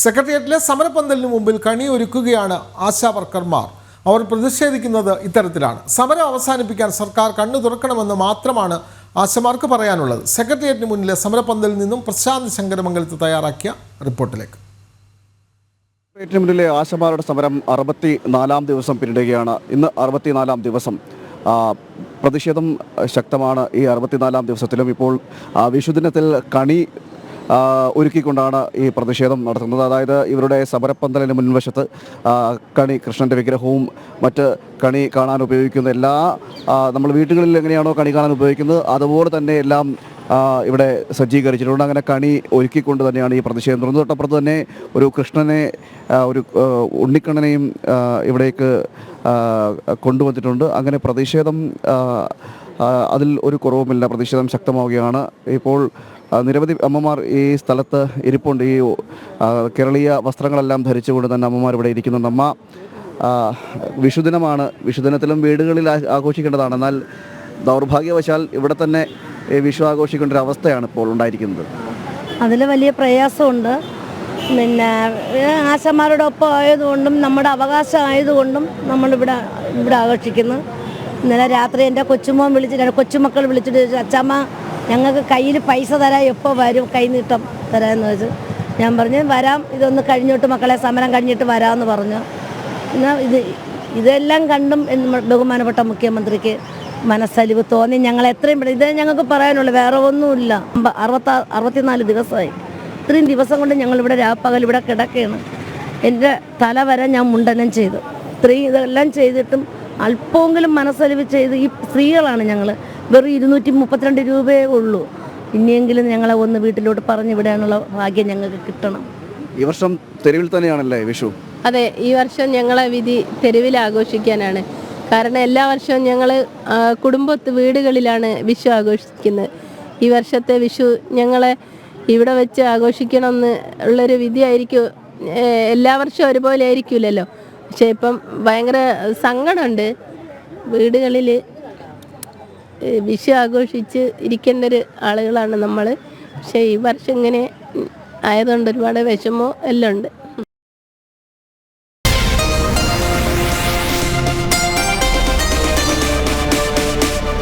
സെക്രട്ടേറിയറ്റിലെ സമരപന്തലിന് മുമ്പിൽ കണിയൊരുക്കുകയാണ് ആശാ വർക്കർമാർ. അവർ പ്രതിഷേധിക്കുന്നത് ഇത്തരത്തിലാണ്. സമരം അവസാനിപ്പിക്കാൻ സർക്കാർ കണ്ണു തുറക്കണമെന്ന് മാത്രമാണ് ആശമാർക്ക് പറയാനുള്ളത്. സെക്രട്ടേറിയറ്റിന് മുന്നിലെ സമരപന്തലിൽ നിന്നും പ്രശാന്ത് ശങ്കരമംഗലത്ത് തയ്യാറാക്കിയ റിപ്പോർട്ടിലേക്ക്. സെക്രട്ടേറിയറ്റിന് മുന്നിലെ ആശമാരുടെ സമരം 64-ാം ദിവസം പിന്നിടുകയാണ്. ഇന്ന് 64-ാം ദിവസം. പ്രതിഷേധം ശക്തമാണ്. ഈ 64-ാം ദിവസത്തിലും ഇപ്പോൾ വിഷുദിനത്തിൽ കണി ഒരുക്കിക്കൊണ്ടാണ് ഈ പ്രതിഷേധം നടത്തുന്നത്. അതായത് ഇവരുടെ സമരപ്പന്തലിന് മുൻവശത്ത് കണി, കൃഷ്ണൻ്റെ വിഗ്രഹവും മറ്റ് കണി കാണാൻ ഉപയോഗിക്കുന്ന എല്ലാ നമ്മൾ വീടുകളിൽ എങ്ങനെയാണോ കണി കാണാൻ ഉപയോഗിക്കുന്നത് അതുപോലെ തന്നെ എല്ലാം ഇവിടെ സജ്ജീകരിച്ചിട്ടുണ്ട്. അങ്ങനെ കണി ഒരുക്കിക്കൊണ്ട് തന്നെയാണ് ഈ പ്രതിഷേധം തുറന്നത്. തൊട്ടപ്പുറത്ത് തന്നെ ഒരു കൃഷ്ണനെ, ഒരു ഉണ്ണിക്കണ്ണനെയും ഇവിടേക്ക് കൊണ്ടുവന്നിട്ടുണ്ട്. അങ്ങനെ പ്രതിഷേധം അതിൽ ഒരു കുറവുമില്ല. പ്രതിഷേധം ശക്തമാവുകയാണ്. ഇപ്പോൾ നിരവധി അമ്മമാർ ഈ സ്ഥലത്ത് ഇരിപ്പുണ്ട്. ഈ കേരളീയ വസ്ത്രങ്ങളെല്ലാം ധരിച്ചുകൊണ്ട് തന്നെ അമ്മമാർ ഇവിടെ ഇരിക്കുന്നുണ്ട്. അമ്മ, വിഷുദിനമാണ്. വിഷുദിനത്തിലും വീടുകളിൽ ആഘോഷിക്കേണ്ടതാണ്. എന്നാൽ ദൗർഭാഗ്യവശാൽ ഇവിടെ തന്നെ വിഷു ആഘോഷിക്കേണ്ട ഒരു അവസ്ഥയാണ് ഇപ്പോൾ ഉണ്ടായിരിക്കുന്നത്. അതിൽ വലിയ പ്രയാസമുണ്ട്. പിന്നെ ആശമാരുടെ ഒപ്പം ആയതുകൊണ്ടും നമ്മുടെ അവകാശം ആയതുകൊണ്ടും നമ്മളിവിടെ ആഘോഷിക്കുന്നു. ഇന്നലെ രാത്രി എൻ്റെ കൊച്ചുമോൻ വിളിച്ചിട്ട്, കൊച്ചുമക്കൾ വിളിച്ചിട്ട് ചോദിച്ചു, അച്ഛമ്മ ഞങ്ങൾക്ക് കയ്യിൽ പൈസ തരാം, എപ്പോൾ വരും കൈനീട്ടം തരാമെന്ന് വെച്ച്. ഞാൻ പറഞ്ഞു വരാം, ഇതൊന്ന് കഴിഞ്ഞിട്ട് മക്കളെ സമരം കഴിഞ്ഞിട്ട് വരാമെന്ന് പറഞ്ഞു. എന്നാൽ ഇതെല്ലാം കണ്ടും ബഹുമാനപ്പെട്ട മുഖ്യമന്ത്രിക്ക് മനസ്സലിവ് തോന്നി. ഞങ്ങൾ എത്രയും ഇതേ ഞങ്ങൾക്ക് പറയാനുള്ളൂ, വേറെ ഒന്നുമില്ല. 64 ദിവസമായി. ഇത്രയും ദിവസം കൊണ്ട് ഞങ്ങളിവിടെ രാപ്പകൽ ഇവിടെ കിടക്കുകയാണ്. എൻ്റെ തല വരെ ഞാൻ മുണ്ടനം ചെയ്തു. ഇതെല്ലാം ചെയ്തിട്ടും അല്പമെങ്കിലും മനസ്സലിവ് ചെയ്ത് ഈ സ്ത്രീകളാണ് ഞങ്ങൾ. വെറും 232 രൂപയേ ഉള്ളൂ. ഇനിയെങ്കിലും ഞങ്ങളെ ഒന്ന് വീട്ടിലോട്ട് പറഞ്ഞ് വിടാനുള്ള ഭാഗ്യം ഞങ്ങൾക്ക് കിട്ടണം. ഈ വർഷം തെരുവിൽ തന്നെയാണല്ലേ വിഷു? അതെ, ഈ വർഷം ഞങ്ങളെ വിധി തെരുവിൽ ആഘോഷിക്കാനാണ്. കാരണം എല്ലാ വർഷവും ഞങ്ങൾ കുടുംബത്ത് വീടുകളിലാണ് വിഷു ആഘോഷിക്കുന്നത്. ഈ വർഷത്തെ വിഷു ഞങ്ങളെ ഇവിടെ വെച്ച് ആഘോഷിക്കണമെന്ന് ഉള്ളൊരു വിധിയായിരിക്കും. എല്ലാ വർഷവും ഒരുപോലെ ആയിരിക്കില്ലല്ലോ. പക്ഷേ ഇപ്പം ഭയങ്കര സങ്കടമുണ്ട്. വീടുകളിൽ വിഷു ആഘോഷിച്ച് ഇരിക്കേണ്ട ഒരു ആളുകളാണ് നമ്മൾ. പക്ഷേ ഈ വർഷം ഇങ്ങനെ ആയതുകൊണ്ട് ഒരുപാട് വിഷമവും എല്ലാം ഉണ്ട്.